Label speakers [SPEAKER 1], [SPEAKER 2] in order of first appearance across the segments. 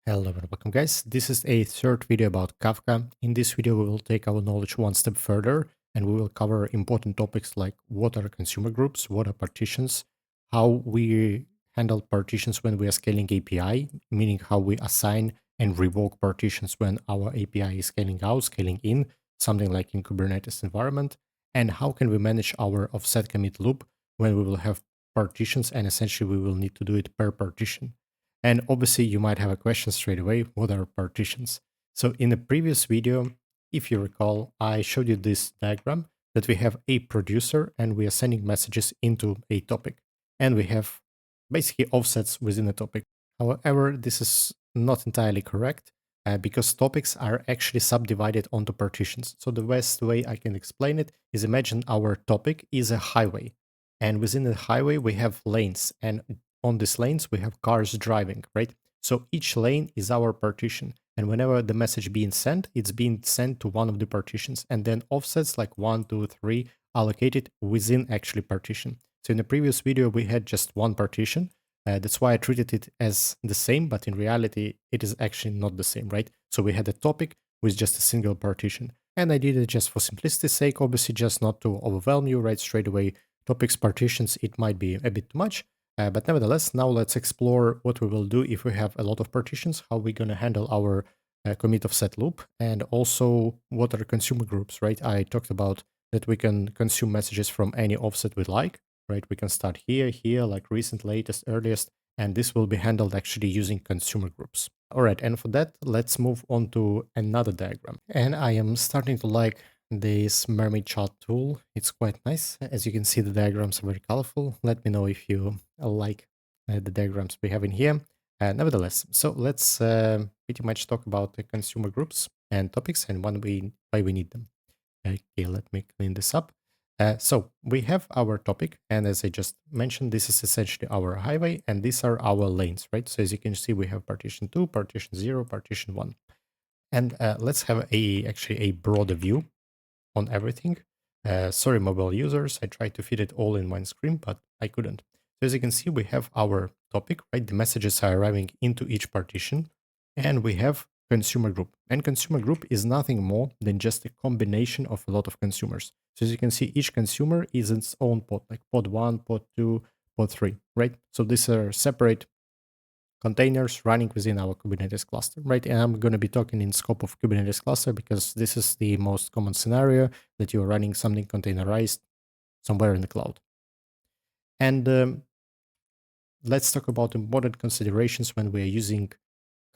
[SPEAKER 1] Hello and welcome guys. This is a third video about Kafka. In this video we will take our knowledge one step further and we will cover important topics like what are consumer groups, what are partitions, how we handle partitions when we are scaling API, meaning how we assign and revoke partitions when our API is scaling out, scaling in, something like in Kubernetes environment, and how can we manage our offset commit loop when we will have partitions and essentially we will need to do it per partition. And obviously, you might have a question straight away, what are partitions? So in the previous video, if you recall, I showed you this diagram that we have a producer and we are sending messages into a topic. And we have basically offsets within the topic. However, this is not entirely correct because topics are actually subdivided onto partitions. So the best way I can explain it is imagine our topic is a highway. And within the highway, we have lanes. And on these lanes, we have cars driving, right? So each lane is our partition. And whenever the message being sent, it's being sent to one of the partitions. And then offsets like 1, 2, 3 allocated within actually partition. So in the previous video, we had just one partition. That's why I treated it as the same, but in reality, it is actually not the same, right? So we had a topic with just a single partition. And I did it just for simplicity's sake, obviously just not to overwhelm you right straight away. Topics partitions, it might be a bit too much. But nevertheless, now let's explore what we will do if we have a lot of partitions, how we're going to handle our commit offset loop, and also what are consumer groups, right? I talked about that we can consume messages from any offset we like, right? We can start here, like recent, latest, earliest, and this will be handled actually using consumer groups. All right, and for that, let's move on to another diagram. And I am starting to like this mermaid chart tool. It's quite nice. As you can see, the diagrams are very colorful. Let me know if you like the diagrams we have in here. Nevertheless, so let's pretty much talk about the consumer groups and topics and why we need them. Okay, let me clean this up. So we have our topic, and as I just mentioned, this is essentially our highway, and these are our lanes, right? So as you can see, we have partition 2, partition 0, partition 1. And let's have actually a broader view on everything. Sorry, mobile users, I tried to fit it all in one screen, but I couldn't. So as you can see, we have our topic, right? The messages are arriving into each partition, and we have consumer group. And consumer group is nothing more than just a combination of a lot of consumers. So as you can see, each consumer is its own pod, like pod 1, pod 2, pod 3, right? So these are separate containers running within our Kubernetes cluster, right? And I'm going to be talking in scope of Kubernetes cluster because this is the most common scenario that you're running something containerized somewhere in the cloud. And let's talk about important considerations when we are using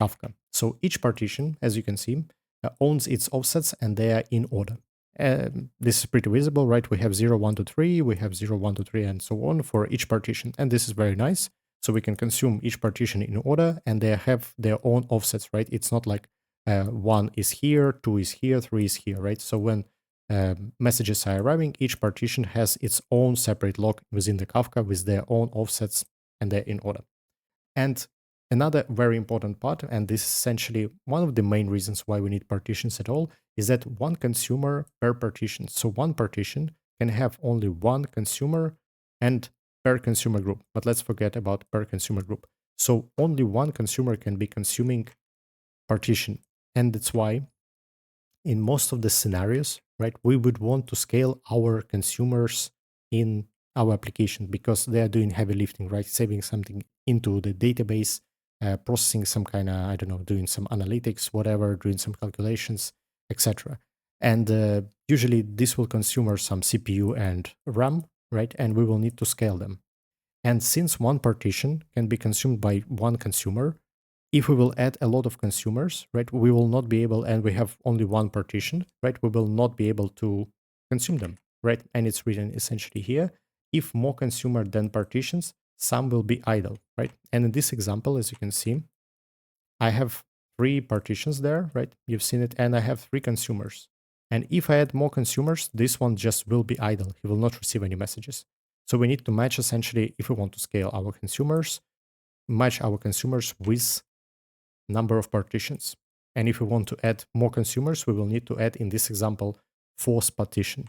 [SPEAKER 1] Kafka. So each partition, as you can see, owns its offsets and they are in order. This is pretty visible, right? We have 0, 1, 2, 3, we have 0, 1, 2, 3, and so on for each partition. And this is very nice. So we can consume each partition in order and they have their own offsets, right? It's not like 1 is here, 2 is here, 3 is here, right? So when messages are arriving, each partition has its own separate log within the Kafka with their own offsets and they're in order. And another very important part, and this is essentially one of the main reasons why we need partitions at all, is that one consumer per partition. So one partition can have only one consumer and per consumer group. But let's forget about per consumer group. So only one consumer can be consuming partition. And that's why in most of the scenarios, right, we would want to scale our consumers in our application because they are doing heavy lifting, right? Saving something into the database, processing some kind of, I don't know, doing some analytics, whatever, doing some calculations, etc. And usually this will consume some CPU and RAM, right? And we will need to scale them. And since one partition can be consumed by one consumer, if we will add a lot of consumers, right, we will not be able, and we have only one partition, right, we will not be able to consume them, right? And it's written essentially here, if more consumer than partitions, some will be idle, right? And in this example, as you can see, I have 3 partitions there, right? You've seen it, and I have 3 consumers. And if I add more consumers, this one just will be idle. He will not receive any messages. So we need to match essentially, if we want to scale our consumers, match our consumers with number of partitions. And if we want to add more consumers, we will need to add, in this example, 4th partition.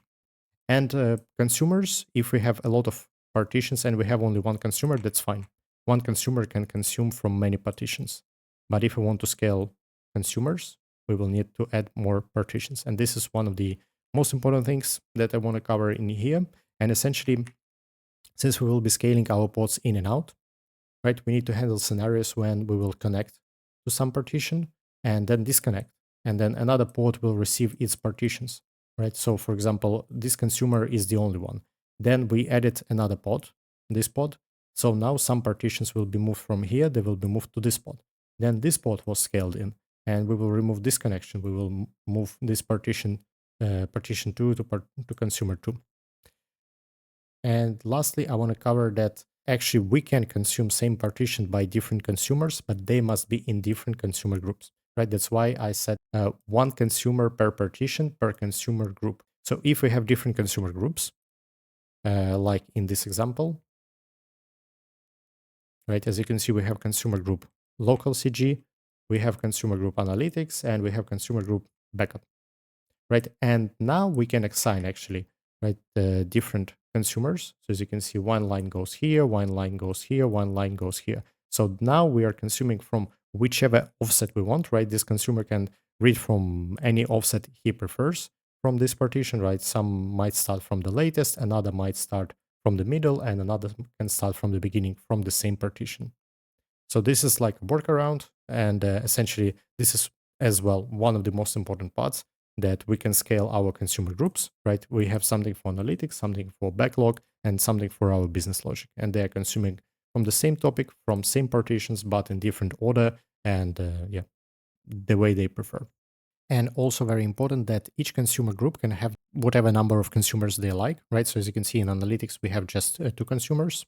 [SPEAKER 1] And consumers, if we have a lot of partitions and we have only one consumer, that's fine. One consumer can consume from many partitions. But if we want to scale consumers, we will need to add more partitions. And this is one of the most important things that I want to cover in here. And essentially, since we will be scaling our pods in and out, right, we need to handle scenarios when we will connect to some partition and then disconnect. And then another pod will receive its partitions, right? So for example, this consumer is the only one. Then we added another pod, this pod. So now some partitions will be moved from here, they will be moved to this pod. Then this pod was scaled in, and we will remove this connection. We will move this partition 2 to consumer 2. And lastly, I want to cover that actually we can consume same partition by different consumers, but they must be in different consumer groups, right? That's why I said one consumer per partition per consumer group. So if we have different consumer groups, like in this example, right, as you can see, we have consumer group local CG, we have consumer group analytics, and we have consumer group backup, right? And now we can assign actually, right, the different consumers. So as you can see, one line goes here, one line goes here, one line goes here. So now we are consuming from whichever offset we want, right? This consumer can read from any offset he prefers from this partition, right? Some might start from the latest, another might start from the middle, and another can start from the beginning from the same partition. So this is like a workaround, and essentially this is as well one of the most important parts, that we can scale our consumer groups, right? We have something for analytics, something for backlog, and something for our business logic, and they are consuming from the same topic, from same partitions, but in different order, and yeah, the way they prefer. And also very important that each consumer group can have whatever number of consumers they like, right? So as you can see in analytics, we have just 2 consumers,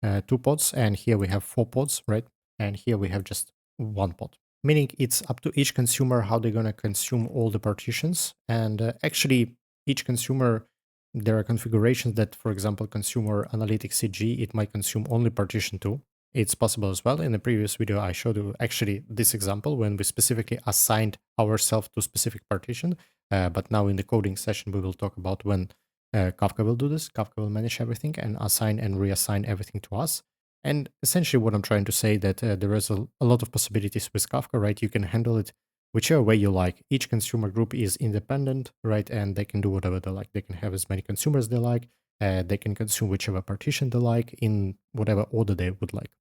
[SPEAKER 1] 2 pods, and here we have 4 pods, right? And here we have just 1 pod. Meaning it's up to each consumer how they're going to consume all the partitions. And actually, each consumer, there are configurations that, for example, consumer analytics CG, it might consume only partition 2. It's possible as well. In the previous video, I showed you actually this example when we specifically assigned ourselves to specific partition. But now in the coding session, we will talk about when Kafka will do this. Kafka will manage everything and assign and reassign everything to us. And essentially what I'm trying to say that there is a lot of possibilities with Kafka, right? You can handle it whichever way you like. Each consumer group is independent, right? And they can do whatever they like. They can have as many consumers they like. They can consume whichever partition they like in whatever order they would like.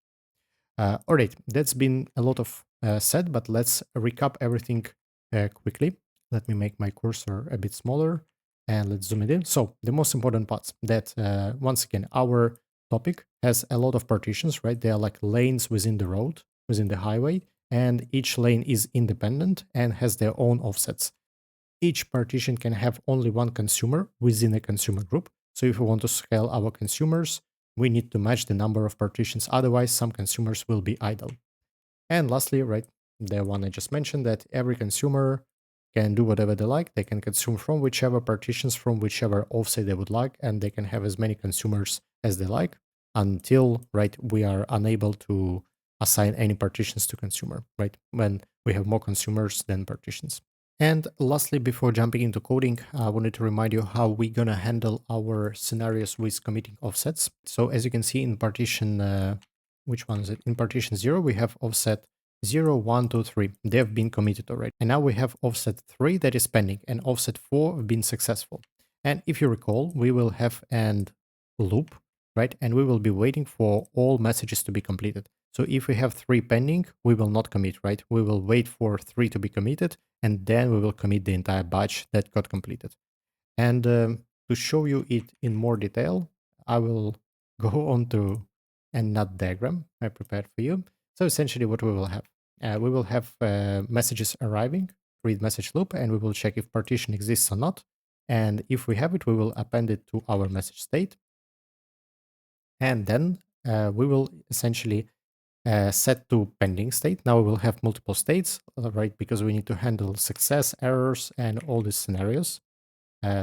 [SPEAKER 1] All right, that's been a lot of said, but let's recap everything quickly. Let me make my cursor a bit smaller and let's zoom it in. So the most important parts that, once again, our topic has a lot of partitions, right? They are like lanes within the road, within the highway, and each lane is independent and has their own offsets. Each partition can have only one consumer within a consumer group. So if we want to scale our consumers, we need to match the number of partitions. Otherwise, some consumers will be idle. And lastly, right, the one I just mentioned, that every consumer can do whatever they like. They can consume from whichever partitions, from whichever offset they would like, and they can have as many consumers as they like until, right, we are unable to assign any partitions to consumer, right? When we have more consumers than partitions. And lastly, before jumping into coding, I wanted to remind you how we're going to handle our scenarios with committing offsets. So as you can see in partition, which one is it? In partition 0, we have offset 0, 1, 2, 3. They have been committed already. And now we have offset 3 that is pending, and offset 4 have been successful. And if you recall, we will have an loop, right? And we will be waiting for all messages to be completed. So if we have 3 pending, we will not commit, right? We will wait for 3 to be committed, and then we will commit the entire batch that got completed. And to show you it in more detail, I will go on to a nut diagram I prepared for you. So essentially what we will have messages arriving, read message loop, and we will check if partition exists or not. And if we have it, we will append it to our message state. And then we will essentially set to pending state. Now we will have multiple states, right? Because we need to handle success, errors, and all these scenarios.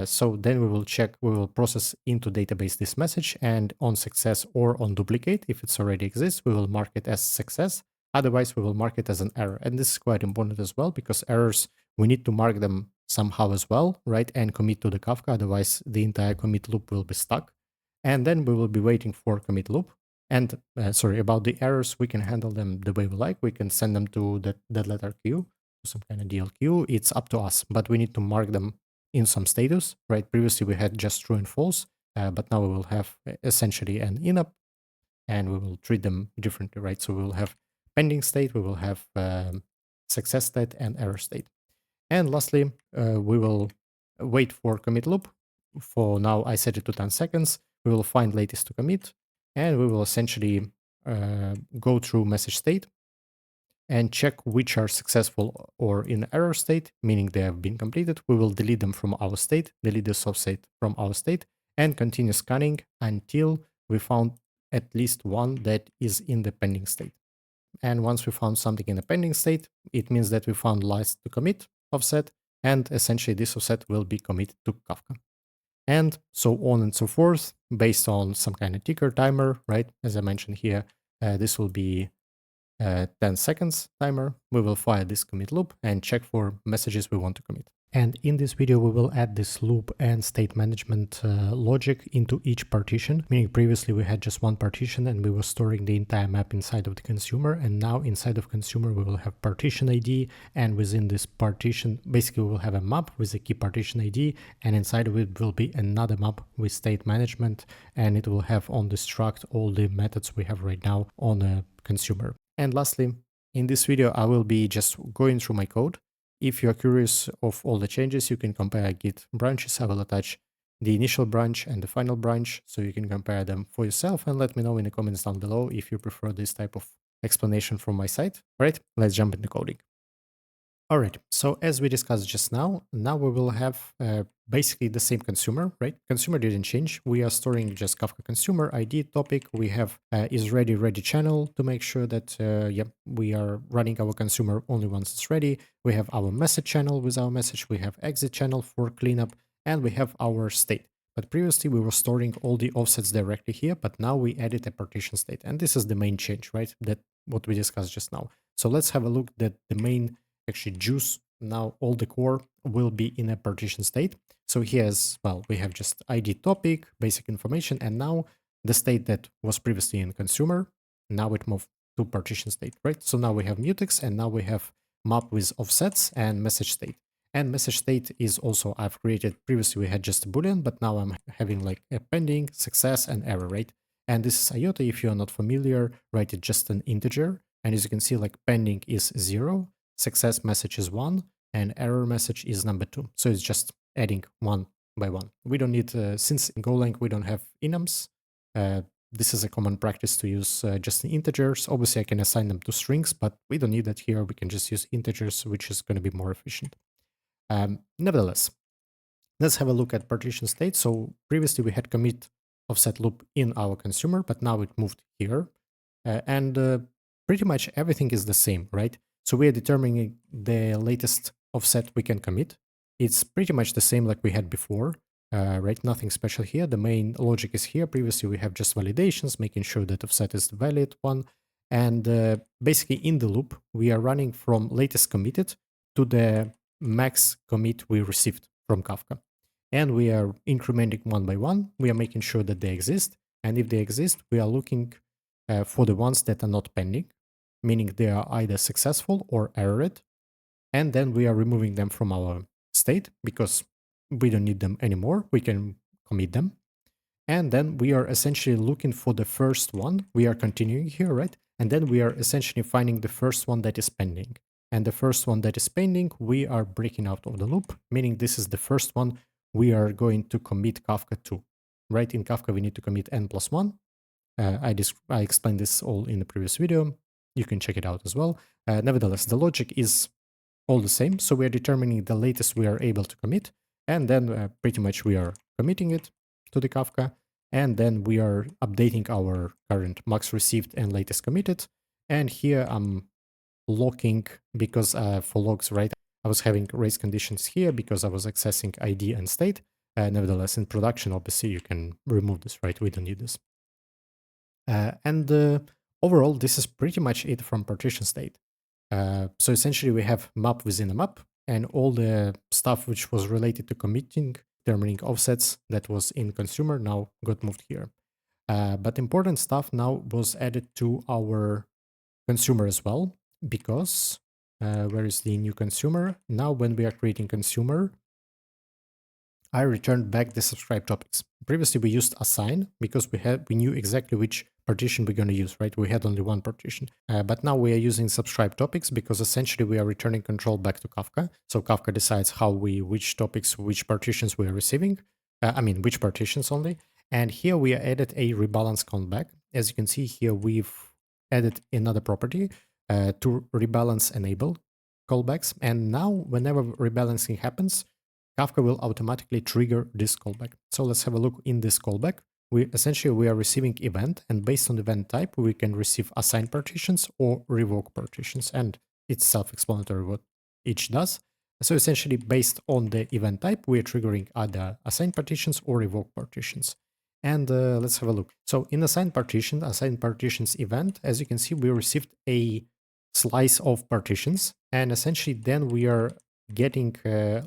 [SPEAKER 1] So then we will process into database this message, and on success or on duplicate, if it's already exists, we will mark it as success. Otherwise, we will mark it as an error. And this is quite important as well, because errors, we need to mark them somehow as well, right? And commit to the Kafka. Otherwise, the entire commit loop will be stuck. And then we will be waiting for commit loop. And sorry, about the errors, we can handle them the way we like. We can send them to that letter queue, to some kind of DLQ. It's up to us, but we need to mark them in some status, right? Previously, we had just true and false, but now we will have essentially an inup, and we will treat them differently, right? So we will have pending state, we will have success state, and error state. And lastly, we will wait for commit loop. For now, I set it to 10 seconds. We will find latest to commit, and we will essentially go through message state and check which are successful or in error state, meaning they have been completed. We will delete them from our state, delete the soft state from our state, and continue scanning until we found at least one that is in the pending state. And once we found something in the pending state, it means that we found last to commit offset, and essentially this offset will be committed to Kafka. And so on and so forth, based on some kind of ticker timer, right? As I mentioned here, this will be 10 seconds timer. We will fire this commit loop and check for messages we want to commit. And in this video, we will add this loop and state management logic into each partition, meaning previously we had just one partition and we were storing the entire map inside of the consumer. And now inside of consumer, we will have partition ID. And within this partition, basically we will have a map with a key partition ID. And inside of it will be another map with state management. And it will have on the struct all the methods we have right now on a consumer. And lastly, in this video, I will be just going through my code. If you are curious of all the changes, you can compare Git branches. I will attach the initial branch and the final branch, so you can compare them for yourself, and let me know in the comments down below if you prefer this type of explanation from my side. All right, let's jump into coding. All right, so as we discussed just now we will have basically the same consumer, right? Consumer didn't change. We are storing just Kafka consumer ID topic. We have is ready channel to make sure that we are running our consumer only once it's ready. We have our message channel with our message. We have exit channel for cleanup, and we have our state. But previously we were storing all the offsets directly here, but now we added a partition state, and this is the main change, right? That what we discussed just now. So let's have a look at the main actually juice. Now all the core will be in a partition state. So here's, well, we have just ID topic, basic information, and now the state that was previously in consumer, now it moved to partition state, right? So now we have mutex, and now we have map with offsets and message state. And message state is also, I've created, previously we had just a boolean, but now I'm having like a pending, success, and error, right? And this is IOTA. If you're not familiar, right, it's just an integer. And as you can see, like pending is 0, success message is 1, and error message is number 2. So it's just adding one by one. We don't need, since in Golang we don't have enums, this is a common practice to use just integers. Obviously I can assign them to strings, but we don't need that here. We can just use integers, which is going to be more efficient. Nevertheless, let's have a look at partition state. So previously we had commit offset loop in our consumer, but now it moved here. And pretty much everything is the same, right? So we are determining the latest offset we can commit. It's pretty much the same like we had before, right? Nothing special here. The main logic is here. Previously, we have just validations, making sure that offset is the valid one. And basically in the loop, we are running from latest committed to the max commit we received from Kafka. And we are incrementing one by one. We are making sure that they exist. And if they exist, we are looking for the ones that are not pending, meaning they are either successful or errored. And then we are removing them from our state because we don't need them anymore. We can commit them. And then we are essentially looking for the first one. We are continuing here, right? And then we are essentially finding the first one that is pending. And the first one that is pending, we are breaking out of the loop, meaning this is the first one we are going to commit Kafka to, right? In Kafka, we need to commit n+1. I explained this all in the previous video. You can check it out as well. Nevertheless, the logic is all the same. So we are determining the latest we are able to commit. And then pretty much we are committing it to the Kafka. And then we are updating our current max received and latest committed. And here I'm locking because for logs, right, I was having race conditions here because I was accessing ID and state. Nevertheless, in production, obviously, you can remove this, right? We don't need this. Overall, this is pretty much it from partition state. So essentially, we have map within a map, and all the stuff which was related to committing, determining offsets that was in consumer now got moved here. But important stuff now was added to our consumer as well, because where is the new consumer? Now when we are creating consumer, I returned back the subscribe topics. Previously we used assign because we knew exactly which partition we're going to use, right? We had only one partition. But now we are using subscribe topics because essentially we are returning control back to Kafka. So Kafka decides which topics, which partitions we are receiving. Which partitions only. And here we added a rebalance callback. As you can see here, we've added another property to rebalance enable callbacks. And now whenever rebalancing happens, Kafka will automatically trigger this callback. So let's have a look in this callback. We are receiving event, and based on event type, we can receive assign partitions or revoke partitions, and it's self-explanatory what each does. So essentially, based on the event type, we are triggering either assign partitions or revoke partitions. And let's have a look. So in assign partitions event, as you can see, we received a slice of partitions, and essentially then we are getting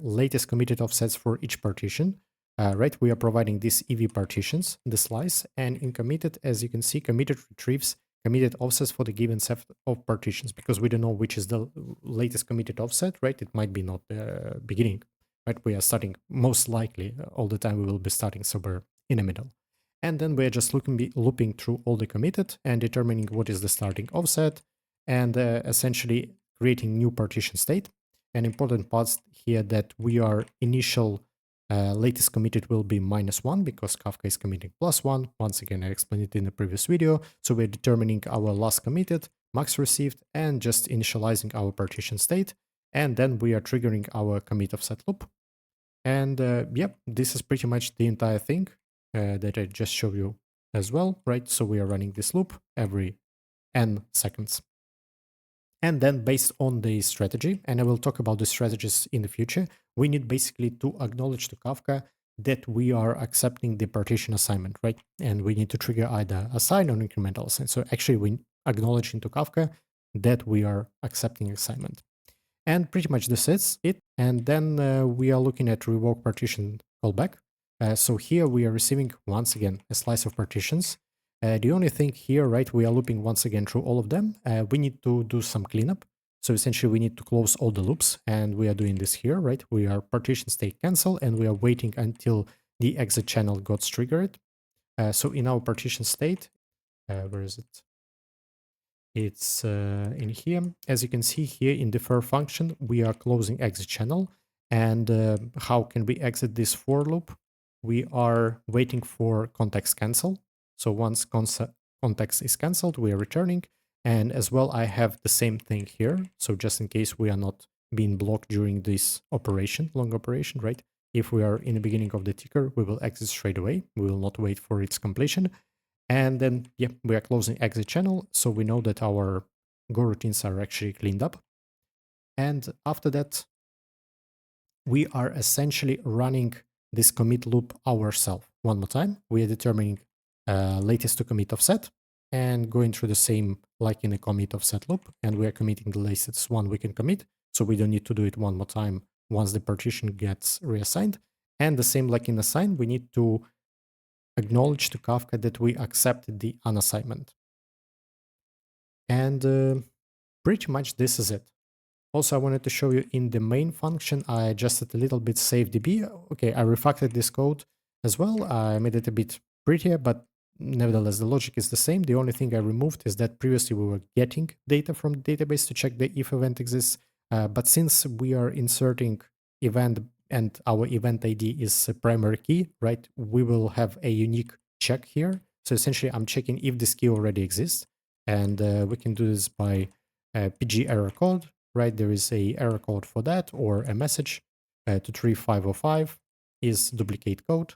[SPEAKER 1] latest committed offsets for each partition. Right, we are providing these EV partitions, the slice, and in committed, as you can see, committed retrieves committed offsets for the given set of partitions, because we don't know which is the latest committed offset, right? It might be not the beginning, right? We are starting, most likely, all the time we will be starting somewhere in the middle. And then we are just looping through all the committed and determining what is the starting offset, and essentially creating new partition state. An important part here that we are initial latest committed will be -1 because Kafka is committing +1. Once again, I explained it in the previous video. So we're determining our last committed, max received, and just initializing our partition state. And then we are triggering our commit offset loop. And yep, this is pretty much the entire thing that I just showed you as well, right? So we are running this loop every n seconds. And then based on the strategy, and I will talk about the strategies in the future, we need basically to acknowledge to Kafka that we are accepting the partition assignment, right? And we need to trigger either assign or incremental assign. So actually we acknowledge into Kafka that we are accepting assignment. And pretty much this is it. And then we are looking at revoke partition callback. So here we are receiving, once again, a slice of partitions. The only thing here, right, we are looping once again through all of them. We need to do some cleanup. So essentially we need to close all the loops, and we are doing this here, right? We are partition state cancel, and we are waiting until the exit channel got triggered. So in our partition state, where is it? It's in here. As you can see here in the for function, we are closing exit channel. And how can we exit this for loop? We are waiting for context cancel. So once context is canceled, we are returning. And as well, I have the same thing here. So just in case we are not being blocked during this operation, long operation, right? If we are in the beginning of the ticker, we will exit straight away. We will not wait for its completion. And then, yeah, we are closing exit channel, so we know that our Go routines are actually cleaned up. And after that, we are essentially running this commit loop ourselves. One more time, we are determining latest to commit offset and going through the same like in a commit offset loop, and we are committing the latest one we can commit, so we don't need to do it one more time once the partition gets reassigned. And the same like in assign, we need to acknowledge to Kafka that we accepted the unassignment. And pretty much this is it. Also, I wanted to show you in the main function, I adjusted a little bit save DB. Okay, I refactored this code as well. I made it a bit prettier, but nevertheless, the logic is the same. The only thing I removed is that previously we were getting data from the database to check the if event exists. But since we are inserting event and our event ID is a primary key, right, we will have a unique check here. So essentially, I'm checking if this key already exists. And we can do this by PG error code, right? There is a error code for that, or a message to 3505 is duplicate code.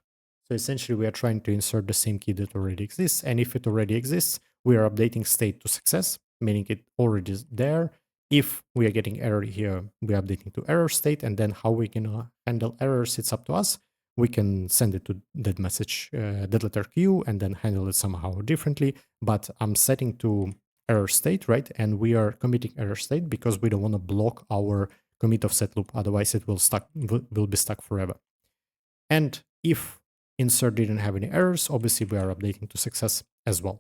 [SPEAKER 1] So essentially, we are trying to insert the same key that already exists. And if it already exists, we are updating state to success, meaning it already is there. If we are getting error here, we are updating to error state. And then how we can handle errors, it's up to us. We can send it to that message, that letter queue, and then handle it somehow differently. But I'm setting to error state, right? And we are committing error state because we don't want to block our commit offset loop. Otherwise, it will be stuck forever. And if insert didn't have any errors. Obviously, we are updating to success as well.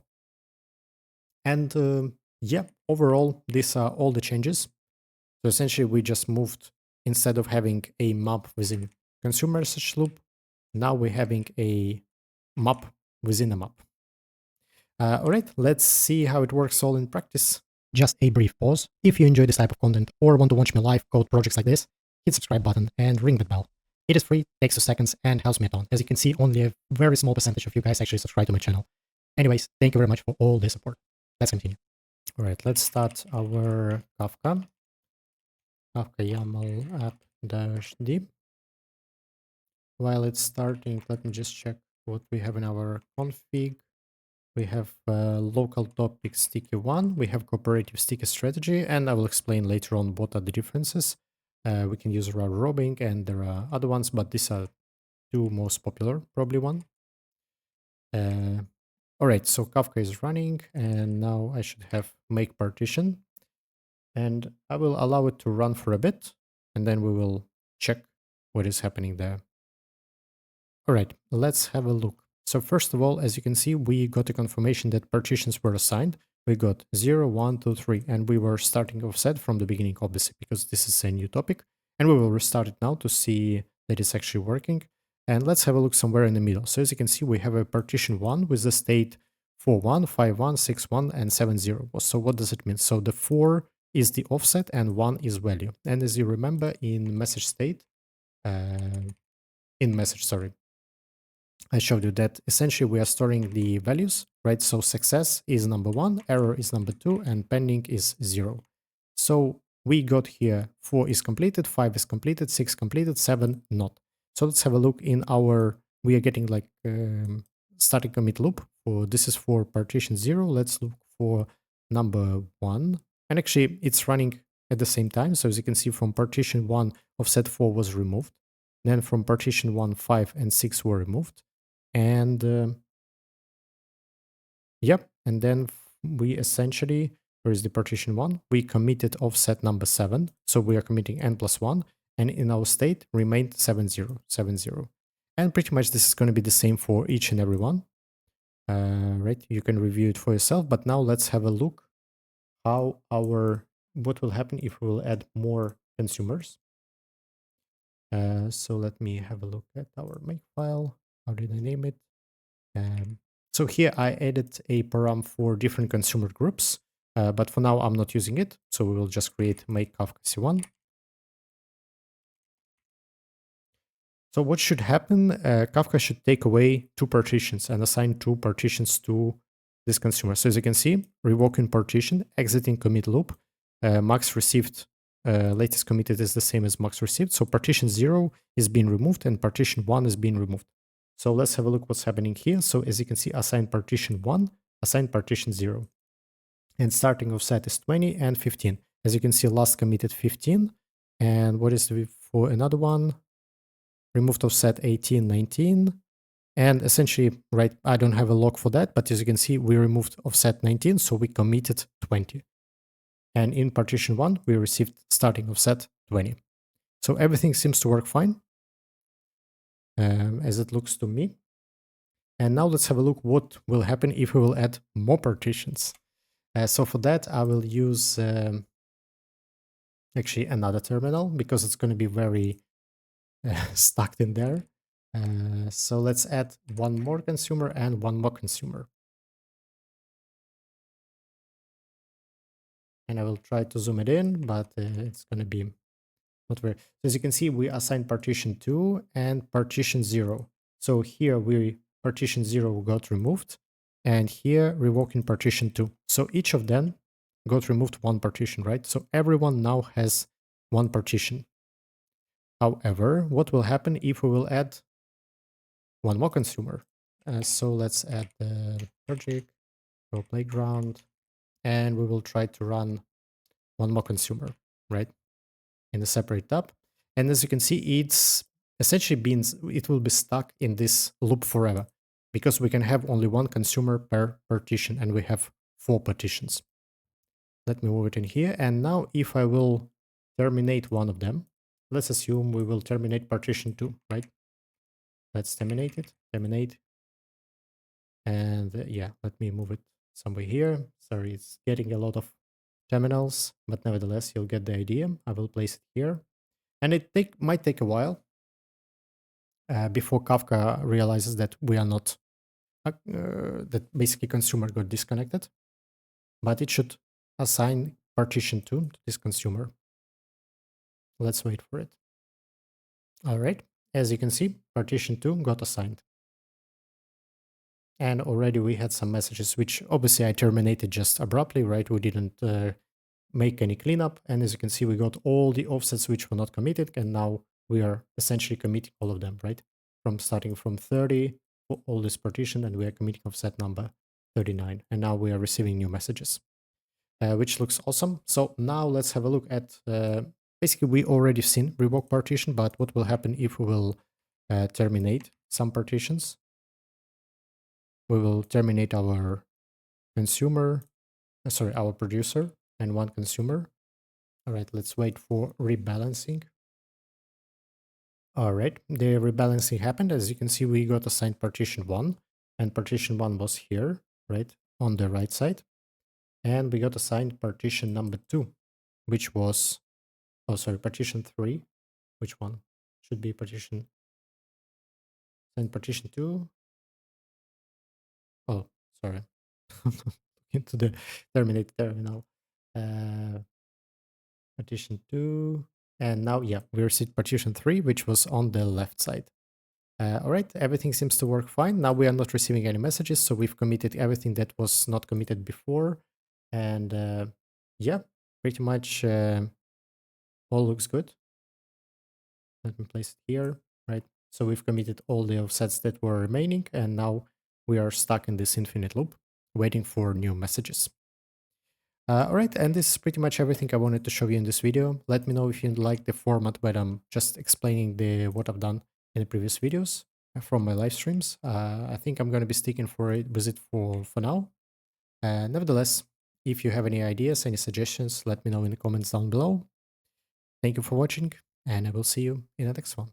[SPEAKER 1] And yeah, overall, these are all the changes. So essentially, we just moved, instead of having a map within consumer message loop, now we're having a map within a map. All right, let's see how it works all in practice. Just a brief pause. If you enjoy this type of content or want to watch me live code projects like this, hit subscribe button and ring that bell. It is free, takes 2 seconds, and helps me a ton. As you can see, only a very small percentage of you guys actually subscribe to my channel. Anyways, thank you very much for all the support. Let's continue. All right, let's start our Kafka. Kafka YAML app -d. While it's starting, let me just check what we have in our config. We have local topic sticky one, we have cooperative sticky strategy, and I will explain later on what are the differences. We can use route robing, and there are other ones, but these are two most popular, probably one. All right, so Kafka is running, and now I should have make partition, and I will allow it to run for a bit, and then we will check what is happening there. All right, let's have a look. So first of all, as you can see, we got a confirmation that partitions were assigned. We got 0, 1, 2, 3, and we were starting offset from the beginning, obviously, because this is a new topic. And we will restart it now to see that it's actually working. And let's have a look somewhere in the middle. So as you can see, we have a partition 1 with the state 4, 1, 5, 1, 6, 1, and 7, 0. So what does it mean? So the 4 is the offset and 1 is value. And as you remember, in message state, I showed you that essentially we are storing the values, right? So success is number 1, error is number 2, and pending is 0. So we got here 4 is completed, 5 is completed, 6 completed, 7 not. So let's have a look in our, we are getting like static commit loop. This is for partition 0. Let's look for number 1. And actually it's running at the same time. So as you can see, from partition 1, offset 4 was removed. Then from partition 1, 5 and 6 were removed. And yep, and then we essentially, where is the partition 1? We committed offset number 7, so we are committing n+1, and in our state remained 7, 0, 7, 0. And pretty much this is going to be the same for each and every one. Right, you can review it for yourself, but now let's have a look how what will happen if we will add more consumers. So let me have a look at our make file. How did I name it? So here I added a param for different consumer groups, but for now I'm not using it. So we will just create make Kafka C1. So what should happen? Kafka should take away 2 partitions and assign 2 partitions to this consumer. So as you can see, revoking partition, exiting commit loop, max received, latest committed is the same as max received. So partition 0 is being removed and partition 1 is being removed. So let's have a look what's happening here. So as you can see, assign partition 1, assign partition 0. And starting offset is 20 and 15. As you can see, last committed 15. And what is for another one? Removed offset 18, 19. And essentially, right, I don't have a log for that, but as you can see, we removed offset 19, so we committed 20. And in partition 1, we received starting offset 20. So everything seems to work fine, as it looks to me. And now let's have a look what will happen if we will add more partitions. So for that, I will use actually another terminal because it's going to be very stuck in there. So let's add one more consumer and one more consumer. And I will try to zoom it in, but it's going to be not very. So as you can see, we assigned partition 2 and partition 0. So here partition 0 got removed, and here revoking partition 2. So each of them got removed 1 partition, right? So everyone now has 1 partition. However, what will happen if we will add one more consumer? So let's add the project, go playground, and we will try to run one more consumer, right? In a separate tab. And as you can see, it's essentially it will be stuck in this loop forever because we can have only 1 consumer per partition and we have 4 partitions. Let me move it in here. And now if I will terminate one of them, let's assume we will terminate partition 2, right? Let's terminate it. Terminate. And yeah, let me move it somewhere here. Sorry, it's getting a lot of terminals, but nevertheless, you'll get the idea. I will place it here. And it might take a while before Kafka realizes that we are not, that basically consumer got disconnected. But it should assign partition 2 to this consumer. Let's wait for it. All right. As you can see, partition 2 got assigned. And already we had some messages, which obviously I terminated just abruptly, right? We didn't make any cleanup. And as you can see, we got all the offsets which were not committed. And now we are essentially committing all of them, right? Starting from 30, all this partition, and we are committing offset number 39. And now we are receiving new messages, which looks awesome. So now let's have a look at, basically we already seen revoke partition, but what will happen if we will terminate some partitions? We will terminate our consumer, our producer and one consumer. All right, let's wait for rebalancing. All right, the rebalancing happened. As you can see, we got assigned partition 1, and partition 1 was here, right, on the right side. And we got assigned partition number 2, which was, partition 3. Which one? Should be partition, and partition 2. Oh, sorry. Into the terminate terminal. Partition 2. And now, yeah, we received partition 3, which was on the left side. All right, everything seems to work fine. Now we are not receiving any messages, so we've committed everything that was not committed before. And yeah, pretty much all looks good. Let me place it here, right? So we've committed all the offsets that were remaining, and now we are stuck in this infinite loop, waiting for new messages. All right, and this is pretty much everything I wanted to show you in this video. Let me know if you like the format where I'm just explaining what I've done in the previous videos from my live streams. I think I'm going to be sticking with it for now. Nevertheless, if you have any ideas, any suggestions, let me know in the comments down below. Thank you for watching, and I will see you in the next one.